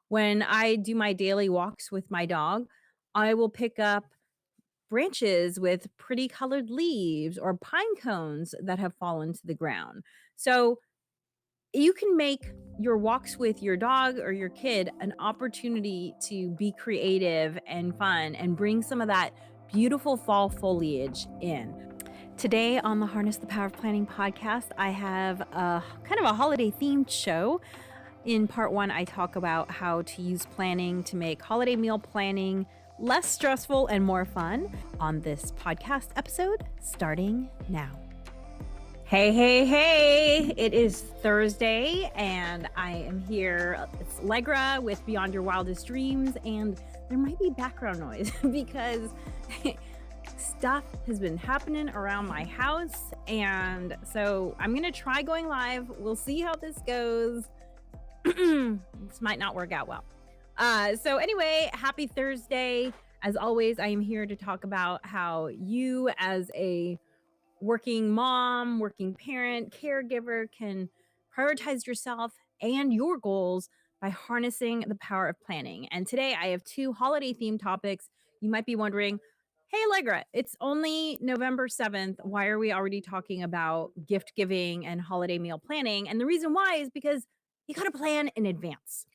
When I do my daily walks with my dog, I will pick up branches with pretty colored leaves or pine cones that have fallen to the ground. So you can make your walks with your dog or your kid an opportunity to be creative and fun and bring some of that beautiful fall foliage in. Today on the Harness the Power of Planning podcast, I have a kind of a holiday themed show. In part one, I talk about how to use planning to make holiday meal planning less stressful and more fun on this podcast episode starting now. Hey, hey, hey, it is Thursday and I am here. It's Alegre with Beyond Your Wildest Dreams, and there might be background noise because stuff has been happening around my house. And so I'm going to try going live. We'll see how this goes. This might not work out well. So anyway, happy Thursday. As always, I am here to talk about how you as a working mom, working parent, caregiver can prioritize yourself and your goals by harnessing the power of planning. And today I have two holiday themed topics. You might be wondering, hey, Allegra, it's only November 7th. Why are we already talking about gift giving and holiday meal planning? And the reason why is because you got to plan in advance.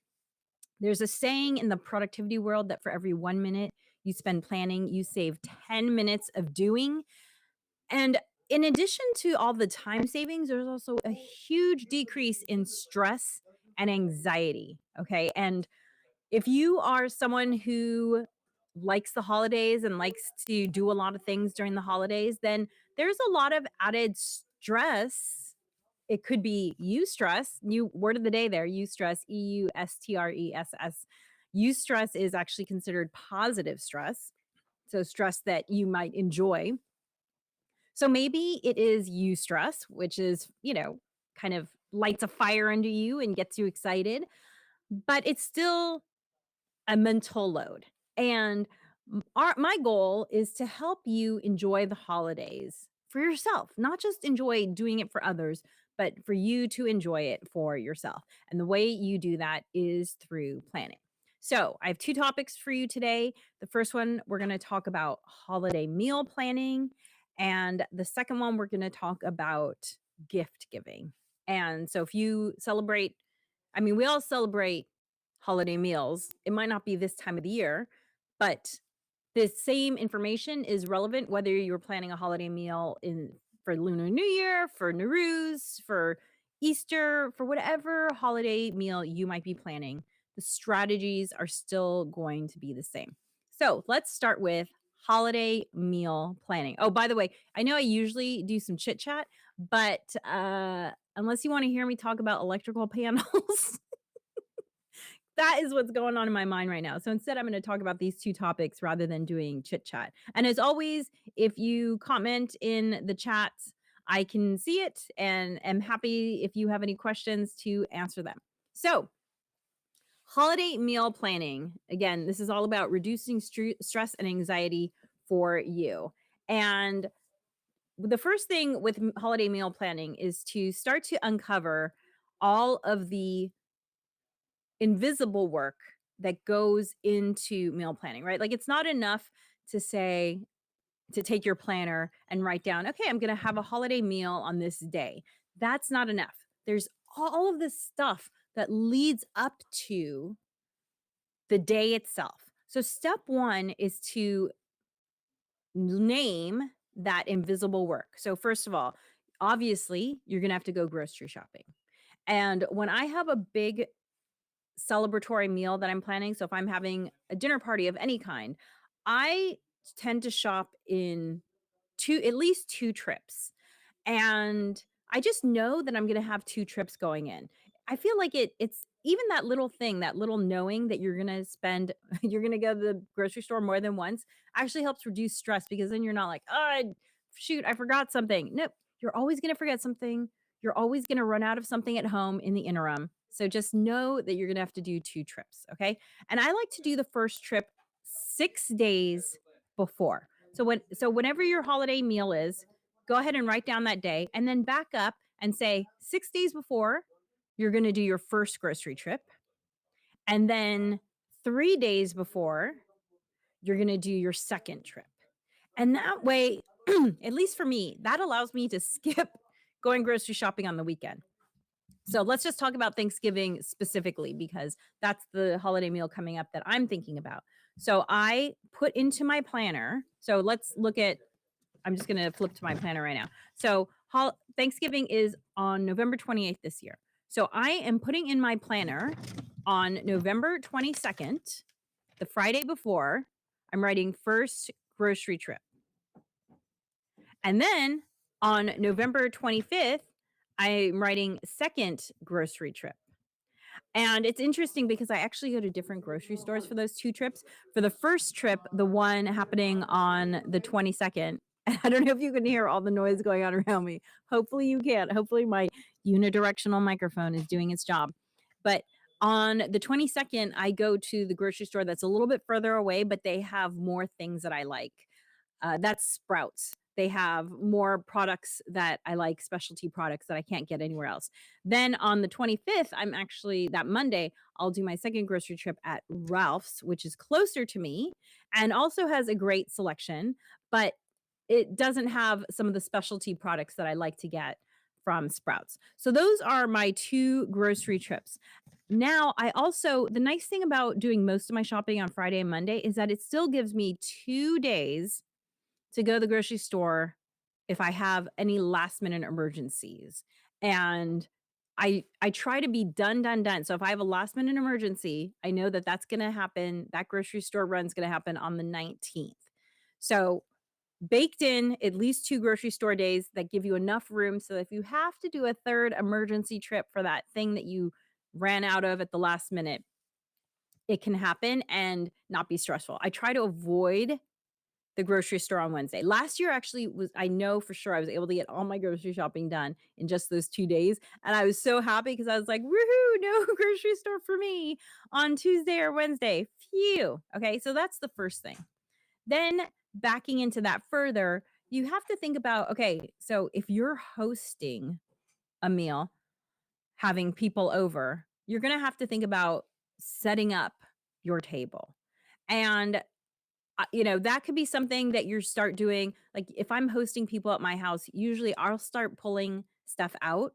There's a saying in the productivity world that for every 1 minute you spend planning, you save 10 minutes of doing. And in addition to all the time savings, there's also a huge decrease in stress and anxiety. Okay. And if you are someone who likes the holidays and likes to do a lot of things during the holidays, then there's a lot of added stress. It could be eustress. New word of the day there, eustress, EUSTRESS. Eustress is actually considered positive stress. So stress that you might enjoy. So maybe it is eustress, which is, kind of lights a fire under you and gets you excited, but it's still a mental load. And my goal is to help you enjoy the holidays for yourself, not just enjoy doing it for others, but for you to enjoy it for yourself. And the way you do that is through planning. So, I have two topics for you today. The first one, we're going to talk about holiday meal planning. And the second one, we're going to talk about gift giving. And so, if you celebrate, I mean, we all celebrate holiday meals. It might not be this time of the year, but the same information is relevant whether you're planning a holiday meal in for Lunar New Year, for Nowruz, for Easter, for whatever holiday meal you might be planning. The strategies are still going to be the same. So let's start with holiday meal planning. Oh, by the way, I know I usually do some chit chat, but unless you want to hear me talk about electrical panels, that is what's going on in my mind right now. So instead, I'm going to talk about these two topics rather than doing chit chat. And as always, if you comment in the chat, I can see it and am happy if you have any questions to answer them. So, holiday meal planning. Again, this is all about reducing stress and anxiety for you. And the first thing with holiday meal planning is to start to uncover all of the invisible work that goes into meal planning, right? Like it's not enough to say, to take your planner and write down, okay, I'm going to have a holiday meal on this day. That's not enough. There's all of this stuff that leads up to the day itself. So, step one is to name that invisible work. So, first of all, obviously, you're going to have to go grocery shopping. And when I have a big celebratory meal that I'm planning, so if I'm having a dinner party of any kind, I tend to shop in at least 2 trips. And I just know that I'm gonna have 2 trips going in. I feel like it's even that little thing, that little knowing that you're gonna spend you're gonna go to the grocery store more than once actually helps reduce stress because then you're not like, "Oh, shoot, I forgot something." Nope, you're always gonna forget something. You're always gonna run out of something at home in the interim. So just know that you're gonna have to do 2 trips, okay? And I like to do the first trip 6 days before. So whenever your holiday meal is, go ahead and write down that day and then back up and say 6 days before, you're going to do your first grocery trip. And then 3 days before, you're gonna do your second trip. And that way, at least for me, that allows me to skip going grocery shopping on the weekend. So let's just talk about Thanksgiving specifically because that's the holiday meal coming up that I'm thinking about. So I put into my planner. So let's look at, I'm just going to flip to my planner right now. So Thanksgiving is on November 28th this year. So I am putting in my planner on November 22nd, the Friday before, I'm writing first grocery trip. And then on November 25th, I'm writing second grocery trip. And it's interesting because I actually go to different grocery stores for those 2 trips. For the first trip, the one happening on the 22nd, I don't know if you can hear all the noise going on around me. Hopefully you can. Hopefully my unidirectional microphone is doing its job. But on the 22nd, I go to the grocery store that's a little bit further away, but they have more things that I like. That's Sprouts. They have more products that I like, specialty products that I can't get anywhere else. Then on the 25th, I'm actually that Monday, I'll do my second grocery trip at Ralph's, which is closer to me and also has a great selection, but it doesn't have some of the specialty products that I like to get from Sprouts. So those are my 2 grocery trips. Now, I also the nice thing about doing most of my shopping on Friday and Monday is that it still gives me 2 days to go to the grocery store if I have any last minute emergencies. And I try to be done, done, done. So if I have a last minute emergency, I know that that's going to happen. That grocery store run's going to happen on the 19th. So baked in at least 2 grocery store days that give you enough room so that if you have to do a third emergency trip for that thing that you ran out of at the last minute, it can happen and not be stressful. I try to avoid the grocery store on Wednesday. Last year actually was I know for sure I was able to get all my grocery shopping done in just those 2 days, and I was so happy because I was like, "Woohoo, no grocery store for me on Tuesday or Wednesday. Phew." Okay, so that's the first thing. Then backing into that further, you have to think about, okay, so if you're hosting a meal, having people over, you're gonna have to think about setting up your table. And that could be something that you start doing. Like if I'm hosting people at my house, usually I'll start pulling stuff out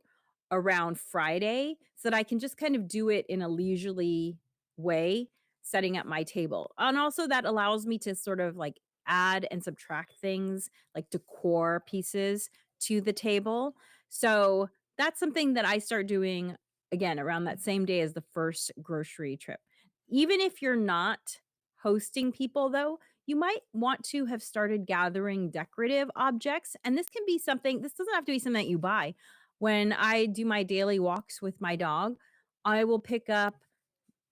around Friday so that I can just kind of do it in a leisurely way, setting up my table. And also that allows me to sort of like add and subtract things like decor pieces to the table. So that's something that I start doing again around that same day as the first grocery trip. Even if you're not hosting people though, you might want to have started gathering decorative objects. And this can be something, this doesn't have to be something that you buy. When I do my daily walks with my dog, I will pick up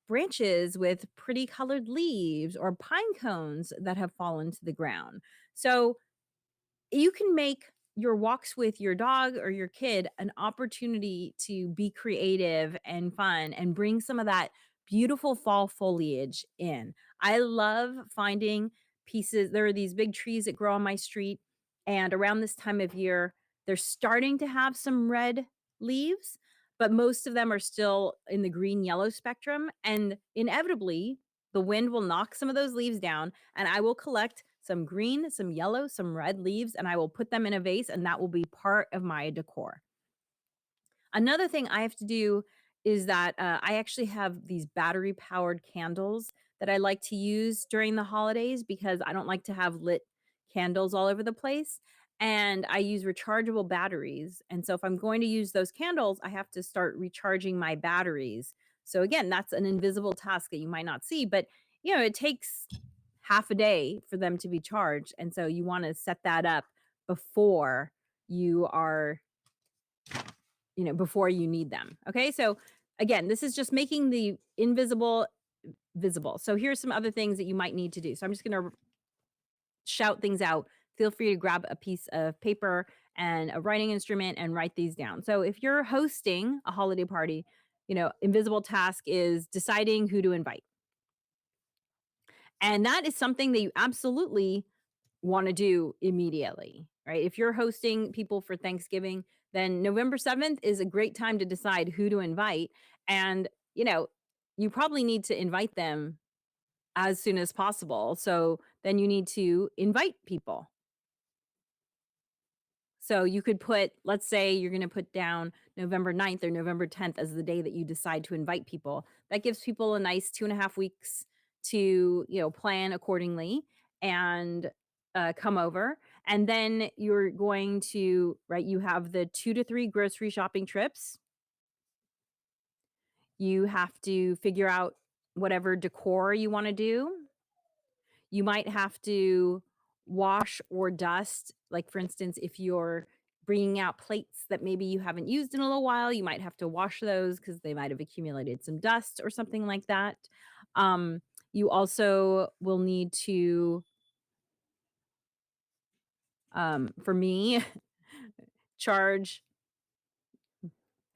branches with pretty colored leaves or pine cones that have fallen to the ground. So you can make your walks with your dog or your kid an opportunity to be creative and fun and bring some of that beautiful fall foliage in. I love finding pieces. There are these big trees that grow on my street, and around this time of year, they're starting to have some red leaves, but most of them are still in the green yellow spectrum. And inevitably, the wind will knock some of those leaves down, and I will collect some green, some yellow, some red leaves, and I will put them in a vase, and that will be part of my decor. Another thing I have to do is that I actually have these battery powered candles that I like to use during the holidays because I don't like to have lit candles all over the place. And I use rechargeable batteries. And so if I'm going to use those candles, I have to start recharging my batteries. So again, that's an invisible task that you might not see, but it takes half a day for them to be charged. And so you want to set that up before you are before you need them. Okay. So again, this is just making the invisible visible. So here's some other things that you might need to do. So I'm just going to shout things out. Feel free to grab a piece of paper and a writing instrument and write these down. So if you're hosting a holiday party, invisible task is deciding who to invite. And that is something that you absolutely want to do immediately, right? If you're hosting people for Thanksgiving, then November 7th is a great time to decide who to invite. And, you probably need to invite them as soon as possible. So then you need to invite people. So you could put, let's say you're going to put down November 9th or November 10th as the day that you decide to invite people. That gives people a nice 2.5 weeks to, plan accordingly and come over. And then you're going to, right, you have the 2 to 3 grocery shopping trips. You have to figure out whatever decor you want to do. You might have to wash or dust, like, for instance, if you're bringing out plates that maybe you haven't used in a little while, you might have to wash those because they might have accumulated some dust or something like that. Um, you also will need to, for me, charge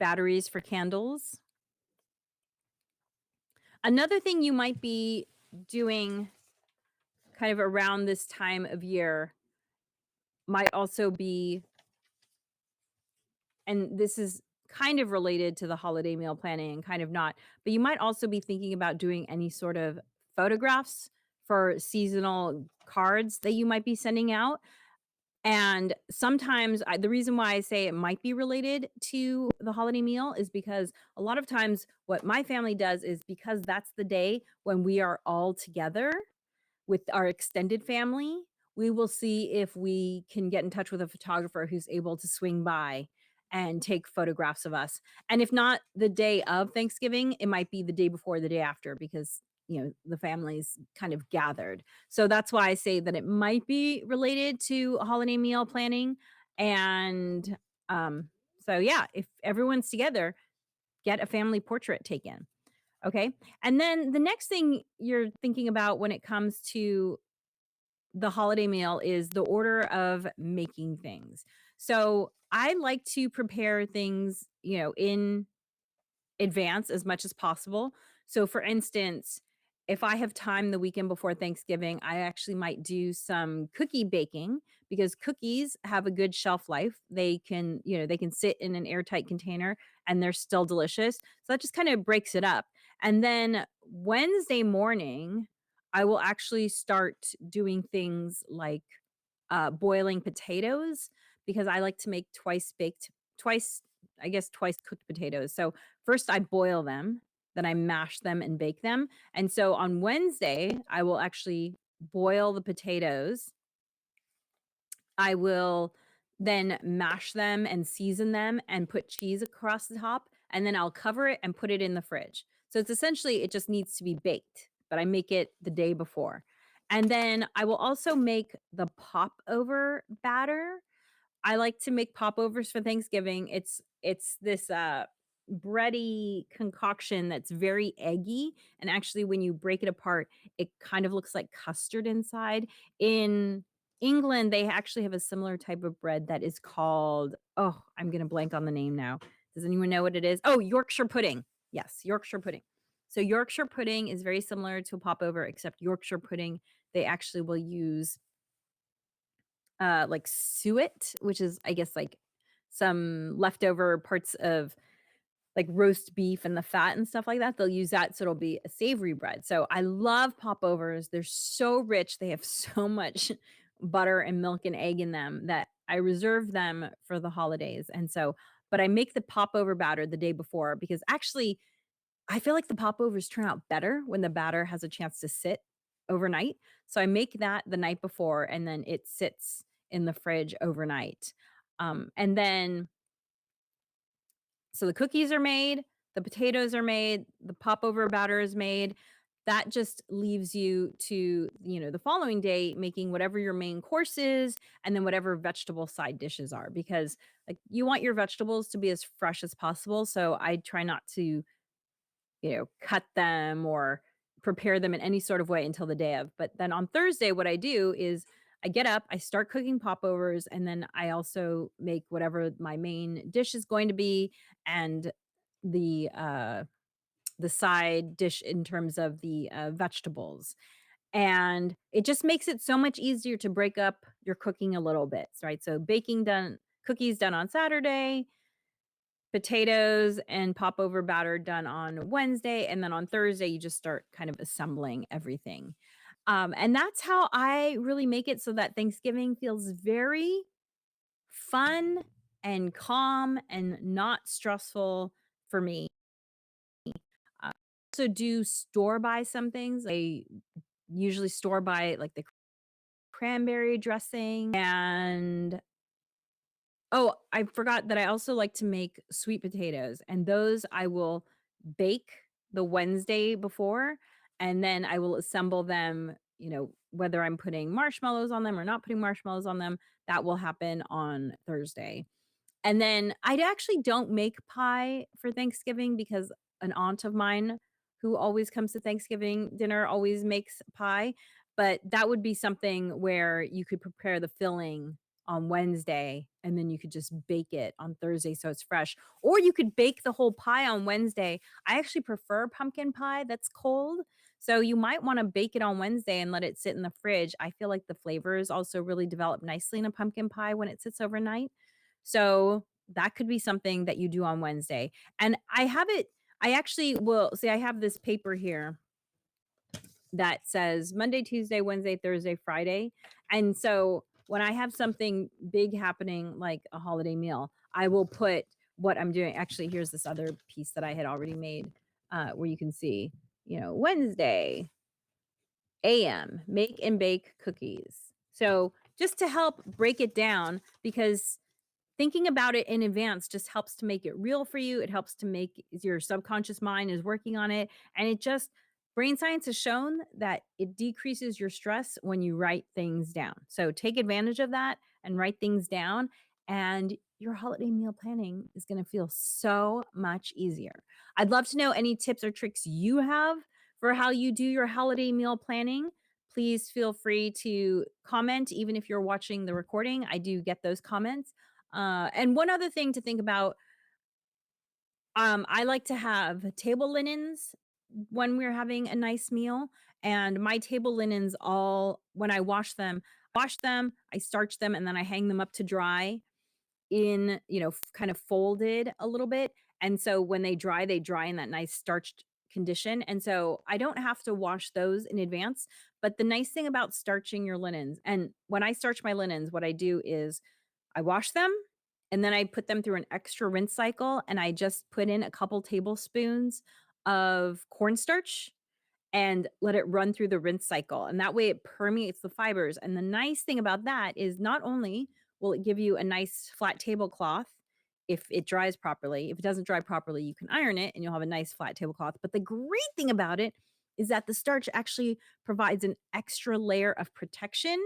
batteries for candles. Another thing you might be doing kind of around this time of year might also be, and this is kind of related to the holiday meal planning and kind of not, but you might also be thinking about doing any sort of photographs for seasonal cards that you might be sending out. And sometimes the reason why I say it might be related to the holiday meal is because a lot of times what my family does is, because that's the day when we are all together with our extended family, we will see if we can get in touch with a photographer who's able to swing by and take photographs of us. And if not the day of Thanksgiving, it might be the day before, the day after, because the family's kind of gathered. So that's why I say that it might be related to holiday meal planning. And so yeah, if everyone's together, get a family portrait taken. Okay. And then the next thing you're thinking about when it comes to the holiday meal is the order of making things. So I like to prepare things, in advance as much as possible. So, for instance, if I have time the weekend before Thanksgiving, I actually might do some cookie baking, because cookies have a good shelf life. They can sit in an airtight container and they're still delicious. So that just kind of breaks it up. And then Wednesday morning, I will actually start doing things like boiling potatoes, because I like to make twice, I guess, twice cooked potatoes. So first I boil them, then I mash them and bake them. And so on Wednesday, I will actually boil the potatoes. I will then mash them and season them and put cheese across the top, and then I'll cover it and put it in the fridge. So it's essentially, it just needs to be baked, but I make it the day before. And then I will also make the popover batter. I like to make popovers for Thanksgiving. It's this bready concoction that's very eggy, and actually when you break it apart, it kind of looks like custard inside. In England, they actually have a similar type of bread that is called, oh, I'm going to blank on the name now. Does anyone know what it is? Oh, Yorkshire pudding. Yes, Yorkshire pudding. So Yorkshire pudding is very similar to a popover, except Yorkshire pudding, they actually will use like suet, which is, I guess, like some leftover parts of like roast beef and the fat and stuff like that. They'll use that, so it'll be a savory bread. So I love popovers. They're so rich. They have so much butter and milk and egg in them that I reserve them for the holidays. And so, but I make the popover batter the day before, because actually I feel like the popovers turn out better when the batter has a chance to sit overnight. So I make that the night before, and then it sits in the fridge overnight. And then, so the cookies are made, the potatoes are made, the popover batter is made. That just leaves you to, the following day making whatever your main course is, and then whatever vegetable side dishes are, because like you want your vegetables to be as fresh as possible. So I try not to, cut them or prepare them in any sort of way until the day of. But then on Thursday, what I do is I get up, I start cooking popovers, and then I also make whatever my main dish is going to be, and the side dish in terms of the vegetables. And it just makes it so much easier to break up your cooking a little bit, right? So baking done, cookies done on Saturday, potatoes and popover batter done on Wednesday, and then on Thursday, you just start kind of assembling everything. And that's how I really make it so that Thanksgiving feels very fun and calm and not stressful for me. I also do store buy some things. I usually store buy like the cranberry dressing and oh, I forgot that I also like to make sweet potatoes, and those I will bake the Wednesday before, and then I will assemble them, whether I'm putting marshmallows on them or not putting marshmallows on them, that will happen on Thursday. And then I actually don't make pie for Thanksgiving because an aunt of mine who always comes to Thanksgiving dinner always makes pie, but that would be something where you could prepare the filling on Wednesday and then you could just bake it on Thursday so it's fresh. Or you could bake the whole pie on Wednesday. I actually prefer pumpkin pie that's cold. So you might want to bake it on Wednesday and let it sit in the fridge. I feel like the flavors also really develop nicely in a pumpkin pie when it sits overnight. So that could be something that you do on Wednesday. And I actually will say I have this paper here that says Monday, Tuesday, Wednesday, Thursday, Friday. And so when I have something big happening like a holiday meal, I will put what I'm doing. Actually, here's this other piece that I had already made where you can see, Wednesday, AM, make and bake cookies. So just to help break it down, because thinking about it in advance just helps to make it real for you. It helps to make your subconscious mind is working on it. And it just, brain science has shown that it decreases your stress when you write things down. So take advantage of that and write things down. And your holiday meal planning is going to feel so much easier. I'd love to know any tips or tricks you have for how you do your holiday meal planning. Please feel free to comment, even if you're watching the recording. I do get those comments. And one other thing to think about, I like to have table linens when we're having a nice meal. And my table linens all when I wash them, I starch them, and then I hang them up to dry in, kind of folded a little bit. And so when they dry in that nice starched condition. And so I don't have to wash those in advance. But the nice thing about starching your linens, and when I starch my linens, what I do is I wash them and then I put them through an extra rinse cycle and I just put in a couple tablespoons of cornstarch and let it run through the rinse cycle. And that way it permeates the fibers. And the nice thing about that is not only will it give you a nice flat tablecloth if it dries properly, if it doesn't dry properly, you can iron it and you'll have a nice flat tablecloth. But the great thing about it is that the starch actually provides an extra layer of protection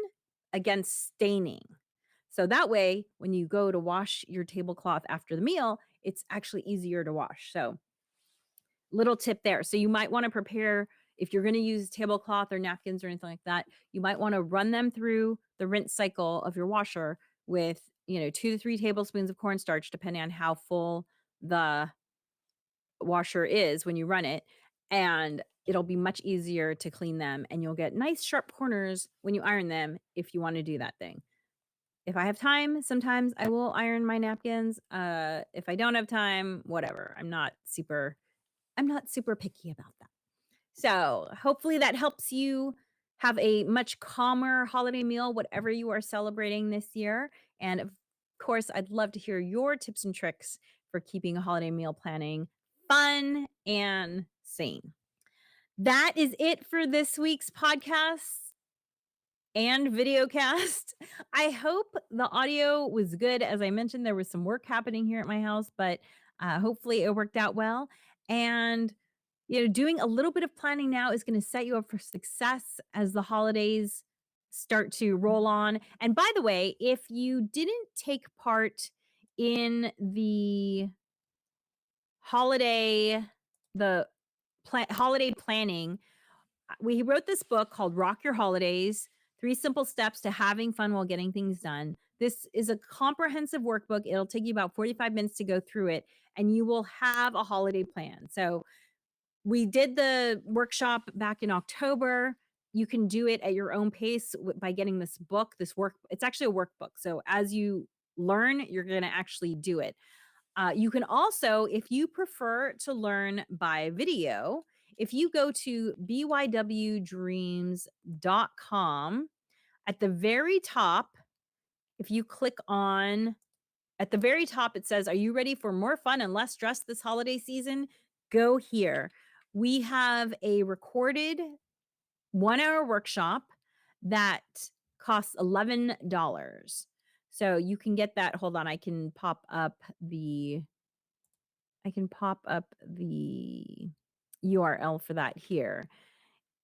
against staining. So that way, when you go to wash your tablecloth after the meal, it's actually easier to wash. So, little tip there. So, you might want to prepare if you're going to use tablecloth or napkins or anything like that, you might want to run them through the rinse cycle of your washer with, 2 to 3 tablespoons of cornstarch, depending on how full the washer is when you run it. And it'll be much easier to clean them and you'll get nice sharp corners when you iron them if you want to do that thing. If I have time, sometimes I will iron my napkins. If I don't have time, whatever. I'm not super picky about that. So, hopefully that helps you have a much calmer holiday meal whatever you are celebrating this year. And of course, I'd love to hear your tips and tricks for keeping a holiday meal planning fun and sane. That is it for this week's podcast and videocast. I hope the audio was good. As I mentioned, there was some work happening here at my house, but hopefully it worked out well. And, doing a little bit of planning now is going to set you up for success as the holidays start to roll on. And by the way, if you didn't take part in holiday, the holiday planning, we wrote this book called Rock Your Holidays: 3 Simple Steps to Having Fun While Getting Things Done. This is a comprehensive workbook. It'll take you about 45 minutes to go through it, and you will have a holiday plan. So, we did the workshop back in October. You can do it at your own pace by getting this book, this work. It's actually a workbook. So, as you learn, you're going to actually do it. You can also, if you prefer to learn by video, if you go to bywdreams.com, at the very top, if you click on at the very top, it says, "Are you ready for more fun and less stress this holiday season? Go here." We have a recorded 1-hour workshop that costs $11. So you can get that. Hold on, I can pop up the URL for that here.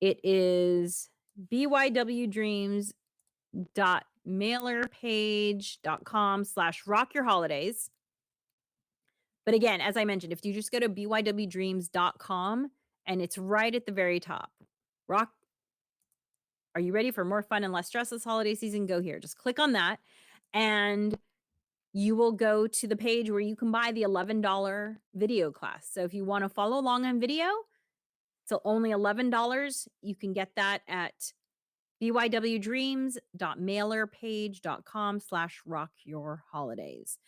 It is bywdreams.mailerpage.com/rockyourholidays. But again, as I mentioned, if you just go to bywdreams.com and it's right at the very top, rock are you ready for more fun and less stress this holiday season? Go here. Just click on that and you will go to the page where you can buy the $11 video class. So if you want to follow along on video, it's only $11. You can get that at bywdreams.mailerpage.com/rockyourholidays.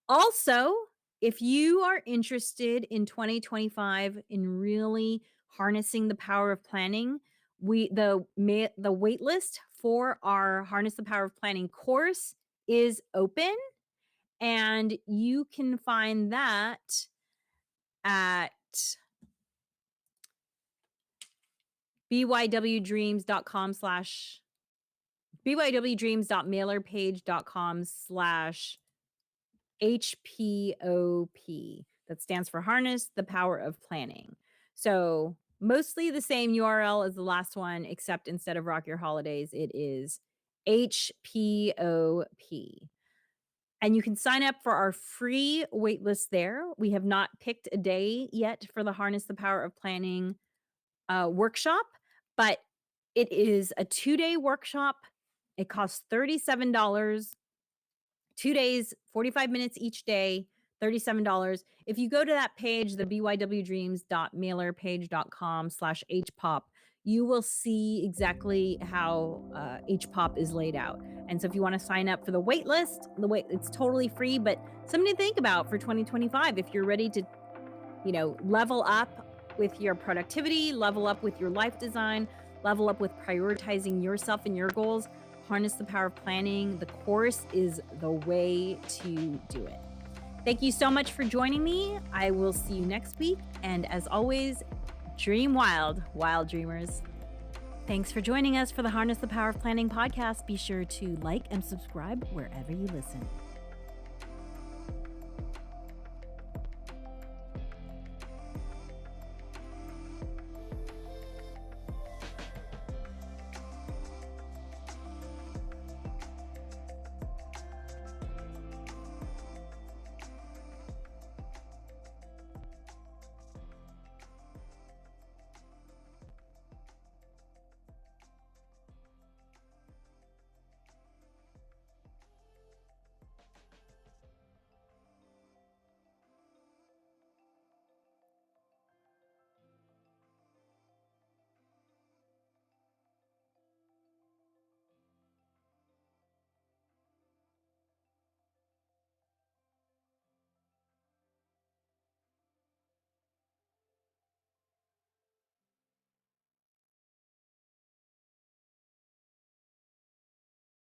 Also, if you are interested in 2025 in really harnessing the power of planning, the wait list for our Harness the Power of Planning course is open, and you can find that at bywdreams.mailerpage.com/HPOP. That stands for Harness the Power of Planning. So mostly the same URL as the last one, except instead of Rock Your Holidays, it is HPOP. And you can sign up for our free waitlist there. We have not picked a day yet for the Harness the Power of Planning workshop, but it is a 2-day workshop. It costs $37. 2 days, 45 minutes each day, $37. If you go to that page, the bywdreams.mailerpage.com/HPOP, you will see exactly how HPOP is laid out. And so if you want to sign up for the wait list, it's totally free, but something to think about for 2025 if you're ready to, level up with your productivity, level up with your life design, level up with prioritizing yourself and your goals. Harness the Power of Planning. The course is the way to do it. Thank you so much for joining me. I will see you next week. And as always, dream wild, wild dreamers. Thanks for joining us for the Harness the Power of Planning podcast. Be sure to like and subscribe wherever you listen.